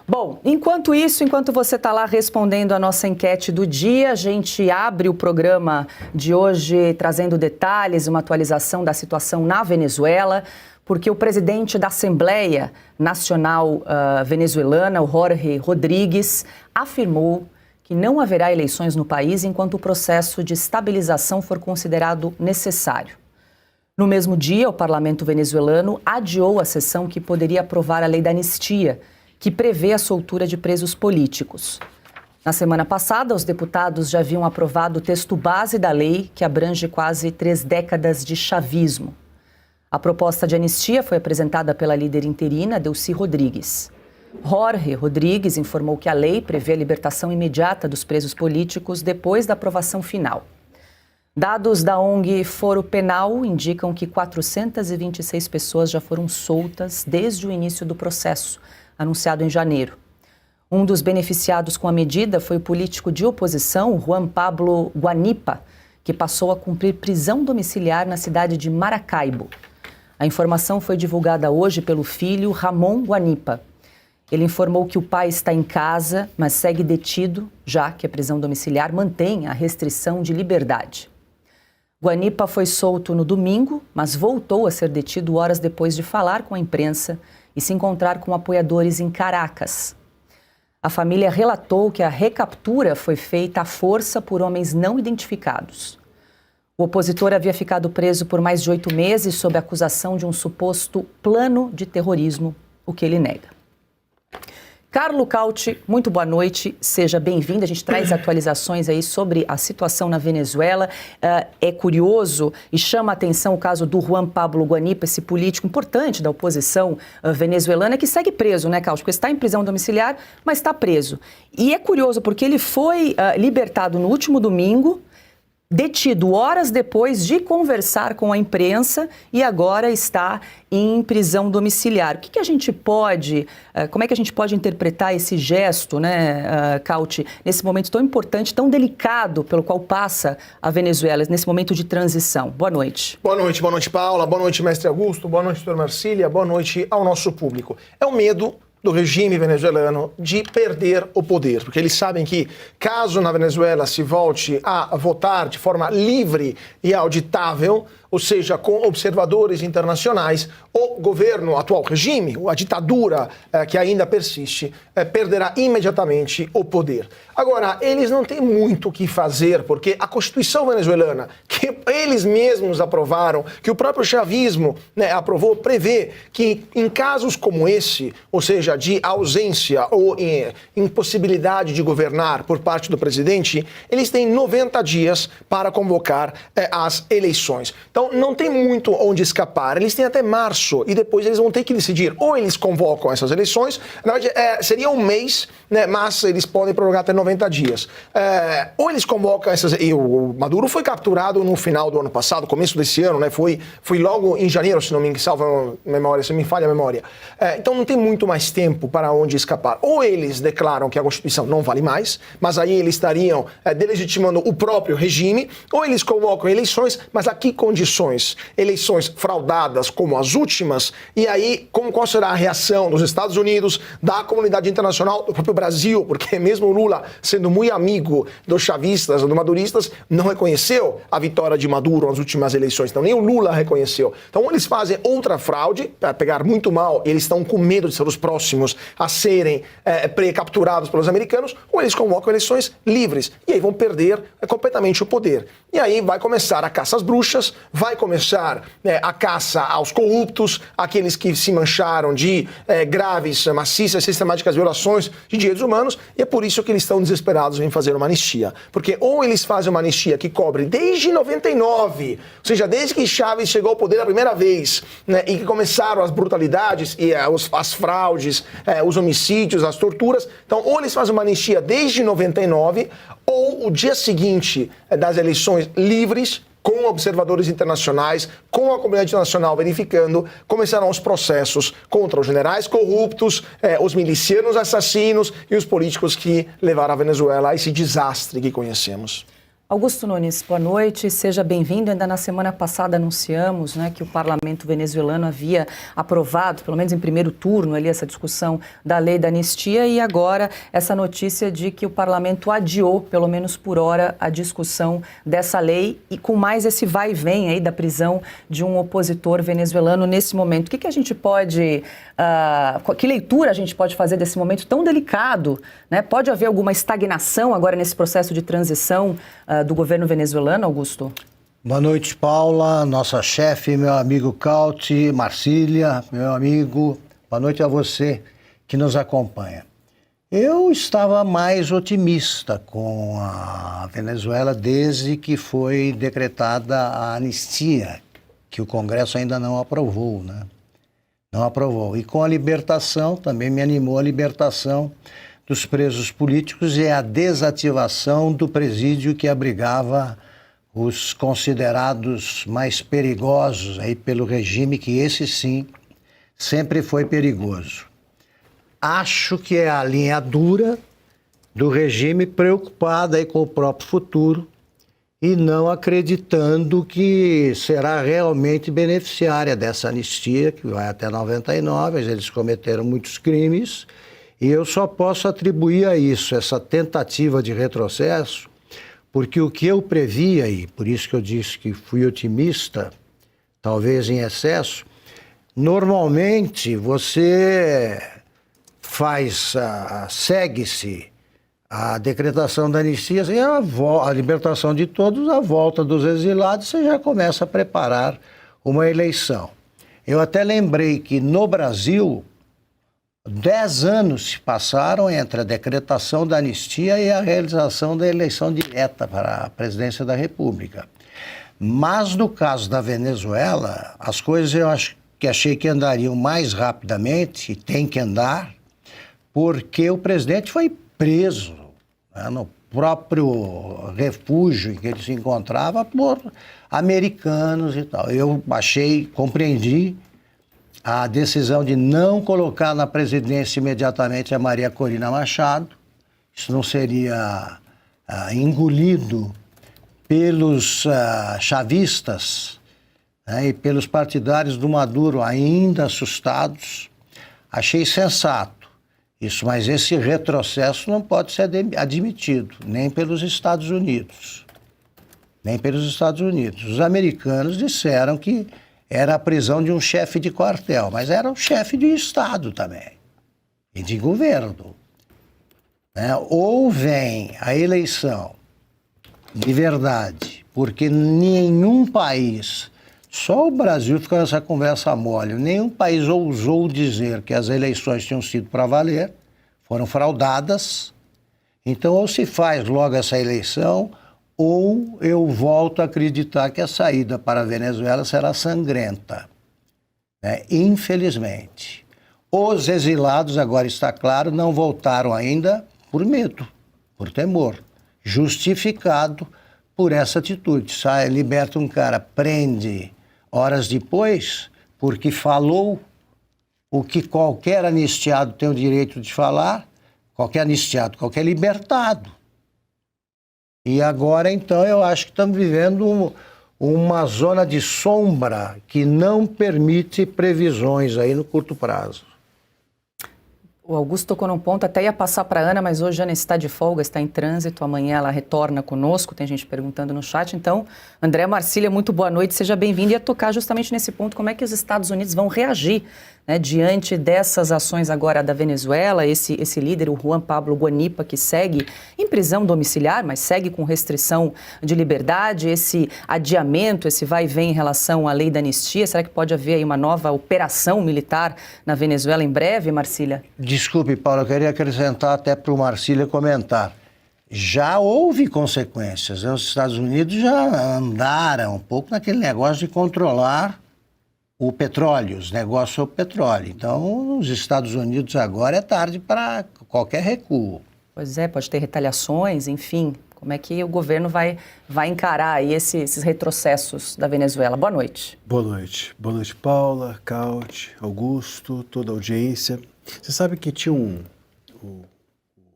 Bom, enquanto isso, enquanto você está lá respondendo a nossa enquete do dia, a gente abre o programa de hoje trazendo detalhes, uma atualização da situação na Venezuela, porque o presidente da Assembleia Nacional Venezuelana, o Jorge Rodríguez, afirmou que não haverá eleições no país enquanto o processo de estabilização for considerado necessário. No mesmo dia, o parlamento venezuelano adiou a sessão que poderia aprovar a lei da anistia, que prevê a soltura de presos políticos. Na semana passada, os deputados já haviam aprovado o texto base da lei, que abrange quase 3 décadas de chavismo. A proposta de anistia foi apresentada pela líder interina, Delcy Rodrigues. Jorge Rodrigues informou que a lei prevê a libertação imediata dos presos políticos depois da aprovação final. Dados da ONG Foro Penal indicam que 426 pessoas já foram soltas desde o início do processo, anunciado em janeiro. Um dos beneficiados com a medida foi o político de oposição, Juan Pablo Guanipa, que passou a cumprir prisão domiciliar na cidade de Maracaibo. A informação foi divulgada hoje pelo filho Ramon Guanipa. Ele informou que o pai está em casa, mas segue detido, já que a prisão domiciliar mantém a restrição de liberdade. Guanipa foi solto no domingo, mas voltou a ser detido horas depois de falar com a imprensa e se encontrar com apoiadores em Caracas. A família relatou que a recaptura foi feita à força por homens não identificados. O opositor havia ficado preso por mais de 8 meses sob acusação de um suposto plano de terrorismo, o que ele nega. Carlo Cauti, muito boa noite, seja bem-vindo. A gente traz atualizações aí sobre a situação na Venezuela. É curioso e chama a atenção o caso do Juan Pablo Guanipa, esse político importante da oposição venezuelana, que segue preso, né, Cauti? Porque está em prisão domiciliar, mas está preso. E é curioso porque ele foi libertado no último domingo, detido horas depois de conversar com a imprensa e agora está em prisão domiciliar. O que a gente pode, como é que a gente pode interpretar esse gesto, né, Cauti, nesse momento tão importante, tão delicado pelo qual passa a Venezuela, nesse momento de transição? Boa noite. Boa noite, Paula. Boa noite, mestre Augusto. Boa noite, doutor Marcília. Boa noite ao nosso público. É o medo do regime venezuelano de perder o poder, porque eles sabem que caso na Venezuela se volte a votar de forma livre e auditável, ou seja, com observadores internacionais, o governo, o atual regime, a ditadura que ainda persiste, perderá imediatamente o poder. Agora, eles não têm muito o que fazer, porque a Constituição venezuelana, que eles mesmos aprovaram, que o próprio chavismo aprovou, prevê que em casos como esse, ou seja, de ausência ou impossibilidade de governar por parte do presidente, eles têm 90 dias para convocar as eleições. Então, não tem muito onde escapar. Eles têm até março e depois eles vão ter que decidir. Ou eles convocam essas eleições, na verdade seria um mês, né, mas eles podem prorrogar até 90 dias. Ou eles convocam essas... E o Maduro foi capturado no final do ano passado, começo desse ano, né? Foi logo em janeiro, se não me salva a memória, se me falha a memória. Então não tem muito mais tempo para onde escapar. Ou eles declaram que a Constituição não vale mais, mas aí eles estariam delegitimando o próprio regime, ou eles convocam eleições, mas a que condições? Eleições fraudadas como as últimas, e aí qual será a reação dos Estados Unidos, da comunidade internacional, do próprio Brasil, porque mesmo o Lula, sendo muito amigo dos chavistas, dos maduristas, não reconheceu a vitória de Maduro nas últimas eleições, então nem o Lula reconheceu. Então eles fazem outra fraude, para pegar muito mal, eles estão com medo de ser os próximos a serem capturados pelos americanos, ou eles convocam eleições livres, e aí vão perder completamente o poder. E aí vai começar a caça às bruxas, vai começar a caça aos corruptos, aqueles que se mancharam de graves, maciças, sistemáticas violações de direitos humanos, e é por isso que eles estão desesperados em fazer uma anistia. Porque ou eles fazem uma anistia que cobre desde 99, ou seja, desde que Chávez chegou ao poder a primeira vez, né, e que começaram as brutalidades e as fraudes, os homicídios, as torturas, então ou eles fazem uma anistia desde 99, ou o dia seguinte das eleições livres, com observadores internacionais, com a comunidade internacional verificando, começarão os processos contra os generais corruptos, os milicianos assassinos e os políticos que levaram a Venezuela a esse desastre que conhecemos. Augusto Nunes, boa noite, seja bem-vindo. Ainda na semana passada anunciamos, né, que o parlamento venezuelano havia aprovado, pelo menos em primeiro turno, ali, essa discussão da lei da anistia, e agora essa notícia de que o parlamento adiou, pelo menos por hora, a discussão dessa lei e com mais esse vai e vem aí da prisão de um opositor venezuelano nesse momento. O que a gente pode, que leitura a gente pode fazer desse momento tão delicado, né? Pode haver alguma estagnação agora nesse processo de transição do governo venezuelano, Augusto? Boa noite, Paula, nossa chefe, meu amigo Cauti, Marcília, meu amigo. Boa noite a você que nos acompanha. Eu estava mais otimista com a Venezuela desde que foi decretada a anistia, que o Congresso ainda não aprovou, né? Não aprovou. E com a libertação, também me animou a libertação dos presos políticos e a desativação do presídio que abrigava os considerados mais perigosos aí pelo regime, que esse sim sempre foi perigoso. Acho que é a linha dura do regime, preocupada aí com o próprio futuro e não acreditando que será realmente beneficiária dessa anistia, que vai até 99, eles cometeram muitos crimes. E eu só posso atribuir a isso, essa tentativa de retrocesso, porque o que eu previa, e por isso que eu disse que fui otimista, talvez em excesso, normalmente você segue-se a decretação da anistia, e a libertação de todos, a volta dos exilados, você já começa a preparar uma eleição. Eu até lembrei que no Brasil, 10 anos se passaram entre a decretação da anistia e a realização da eleição direta para a presidência da República. Mas no caso da Venezuela, as coisas eu achei que andariam mais rapidamente, e tem que andar, porque o presidente foi preso, né, no próprio refúgio em que ele se encontrava por americanos e tal. Eu compreendi a decisão de não colocar na presidência imediatamente a Maria Corina Machado. Isso não seria engolido pelos chavistas, né, e pelos partidários do Maduro ainda assustados. Achei sensato isso, mas esse retrocesso não pode ser admitido, nem pelos Estados Unidos. Nem pelos Estados Unidos. Os americanos disseram que era a prisão de um chefe de quartel, mas era um chefe de Estado também, e de governo, né? Ou vem a eleição de verdade, porque nenhum país, só o Brasil ficou nessa conversa mole, nenhum país ousou dizer que as eleições tinham sido para valer, foram fraudadas. Então, ou se faz logo essa eleição, ou eu volto a acreditar que a saída para a Venezuela será sangrenta, né? Infelizmente. Os exilados, agora está claro, não voltaram ainda por medo, por temor, justificado por essa atitude. Liberta um cara, prende horas depois, porque falou o que qualquer anistiado tem o direito de falar, qualquer anistiado, qualquer libertado. E agora, então, eu acho que estamos vivendo uma zona de sombra que não permite previsões aí no curto prazo. O Augusto tocou num ponto, até ia passar para a Ana, mas hoje a Ana está de folga, está em trânsito, amanhã ela retorna conosco, tem gente perguntando no chat. Então, André Marcília, muito boa noite, seja bem-vindo. Ia tocar justamente nesse ponto, como é que os Estados Unidos vão reagir, né, diante dessas ações agora da Venezuela, esse líder, o Juan Pablo Guanipa, que segue em prisão domiciliar, mas segue com restrição de liberdade, esse adiamento, esse vai e vem em relação à lei da anistia. Será que pode haver aí uma nova operação militar na Venezuela em breve, Marcília? Desculpe, Paulo, eu queria acrescentar até para o Marcília comentar. Já houve consequências, né? Os Estados Unidos já andaram um pouco naquele negócio de controlar o petróleo, os negócios sobre o petróleo. Então, os Estados Unidos agora é tarde para qualquer recuo. Pois é, pode ter retaliações, enfim. Como é que o governo vai encarar aí esses retrocessos da Venezuela? Boa noite. Boa noite. Boa noite, Paula, Cauti, Augusto, toda a audiência. Você sabe que tinha o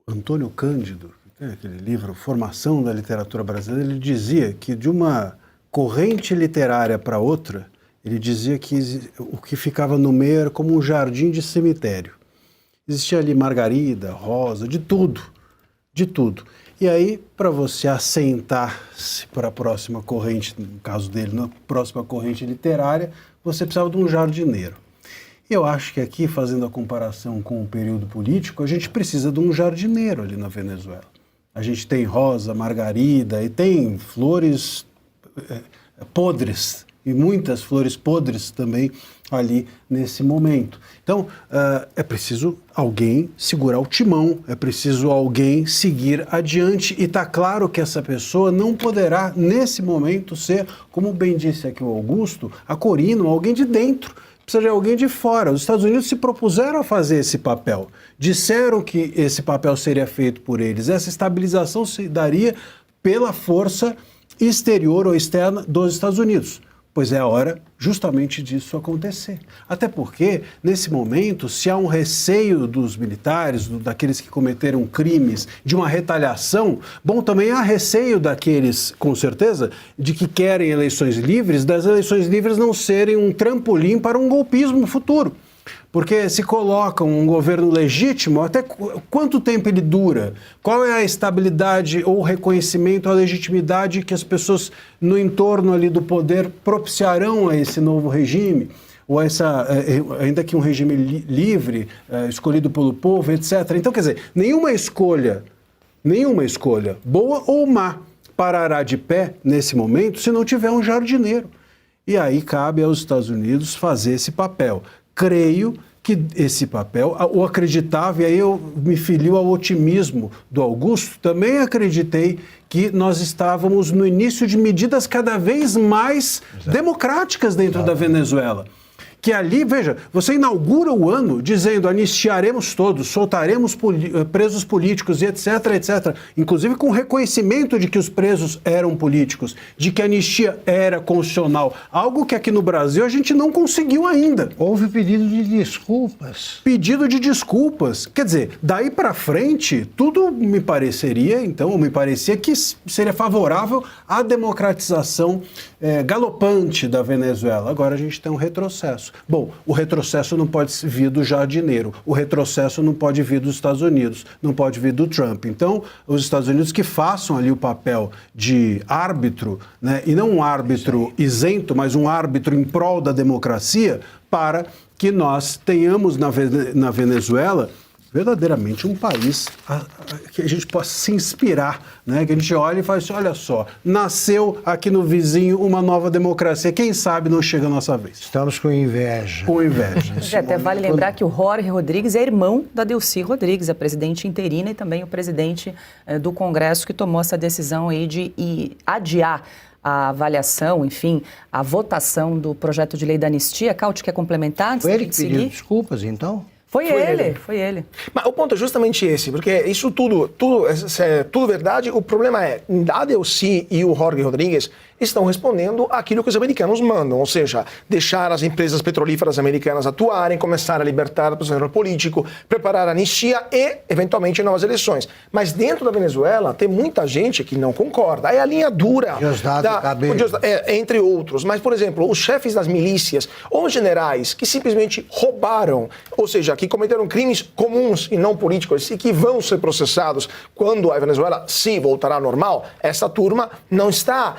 Antônio Cândido, aquele livro Formação da Literatura Brasileira, ele dizia que de uma corrente literária para outra, ele dizia que o que ficava no meio era como um jardim de cemitério. Existia ali margarida, rosa, de tudo, de tudo. E aí, para você assentar-se para a próxima corrente, no caso dele, na próxima corrente literária, você precisava de um jardineiro. E eu acho que aqui, fazendo a comparação com o período político, a gente precisa de um jardineiro ali na Venezuela. A gente tem rosa, margarida e tem flores podres, e muitas flores podres também ali nesse momento. Então, é preciso alguém segurar o timão, é preciso alguém seguir adiante, e está claro que essa pessoa não poderá, nesse momento, ser, como bem disse aqui o Augusto, a Corina, alguém de dentro. Precisa de alguém de fora. Os Estados Unidos se propuseram a fazer esse papel. Disseram que esse papel seria feito por eles. Essa estabilização se daria pela força exterior ou externa dos Estados Unidos. Pois é a hora justamente disso acontecer. Até porque, nesse momento, se há um receio dos militares, daqueles que cometeram crimes, de uma retaliação, bom, também há receio daqueles, com certeza, de que querem eleições livres, das eleições livres não serem um trampolim para um golpismo futuro. Porque se colocam um governo legítimo, até quanto tempo ele dura? Qual é a estabilidade ou o reconhecimento, a legitimidade que as pessoas no entorno ali do poder propiciarão a esse novo regime? Ou ainda que um regime livre, escolhido pelo povo, etc. Então, quer dizer, nenhuma escolha, boa ou má, parará de pé nesse momento se não tiver um jardineiro. E aí cabe aos Estados Unidos fazer esse papel. Creio que esse papel, o acreditava, e aí eu me filio ao otimismo do Augusto, também acreditei que nós estávamos no início de medidas cada vez mais democráticas dentro da Venezuela. Que ali, veja, você inaugura o ano dizendo anistiaremos todos, soltaremos presos políticos e etc, etc. Inclusive com reconhecimento de que os presos eram políticos, de que a anistia era constitucional. Algo que aqui no Brasil a gente não conseguiu ainda. Houve pedido de desculpas. Pedido de desculpas. Quer dizer, daí para frente, tudo me parecia que seria favorável à democratização galopante da Venezuela. Agora a gente tem um retrocesso. Bom, o retrocesso não pode vir do jardineiro, o retrocesso não pode vir dos Estados Unidos, não pode vir do Trump. Então, os Estados Unidos que façam ali o papel de árbitro, né, e não um árbitro isento, mas um árbitro em prol da democracia, para que nós tenhamos na Venezuela verdadeiramente um país que a gente possa se inspirar, né? Que a gente olha e fala assim, olha só, nasceu aqui no vizinho uma nova democracia, quem sabe não chega a nossa vez. Estamos com inveja. Com inveja. Até vale lembrar que o Jorge Rodrigues é irmão da Delcy Rodrigues, a presidente interina e também o presidente do Congresso, que tomou essa decisão aí de adiar a avaliação, enfim, a votação do projeto de lei da anistia. Cauti, quer complementar antes Foi ele de que seguir? pediu desculpas, então? Foi ele. Mas o ponto é justamente esse, porque isso tudo é tudo verdade. O problema é, a Delcy e o Jorge Rodrigues estão respondendo àquilo que os americanos mandam, ou seja, deixar as empresas petrolíferas americanas atuarem, começar a libertar o prisioneiro político, preparar a anistia e, eventualmente, novas eleições. Mas dentro da Venezuela tem muita gente que não concorda. É a linha dura. Entre outros. Mas, por exemplo, os chefes das milícias ou generais que simplesmente roubaram, ou seja, que cometeram crimes comuns e não políticos e que vão ser processados quando a Venezuela se voltará ao normal, essa turma não está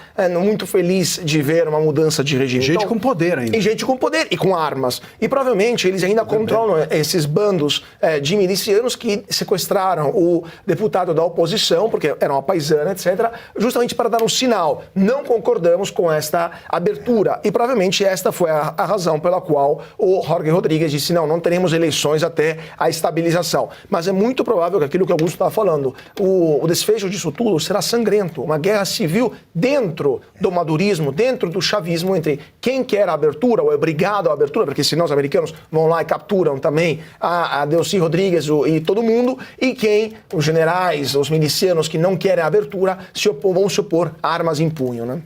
muito feliz de ver uma mudança de regime. Gente com poder ainda. E gente com poder e com armas. E provavelmente eles ainda controlam esses bandos de milicianos que sequestraram o deputado da oposição, porque era uma paisana, etc., justamente para dar um sinal. Não concordamos com esta abertura. E provavelmente esta foi a razão pela qual o Jorge Rodrigues disse, não teremos eleições até a estabilização. Mas é muito provável que aquilo que o Augusto estava falando, o desfecho disso tudo será sangrento, uma guerra civil dentro do madurismo, dentro do chavismo, entre quem quer a abertura ou é obrigado à abertura, porque senão os americanos vão lá e capturam também a Delcy Rodrigues e todo mundo, e quem, os generais, os milicianos que não querem a abertura, vão se opor a armas em punho, né?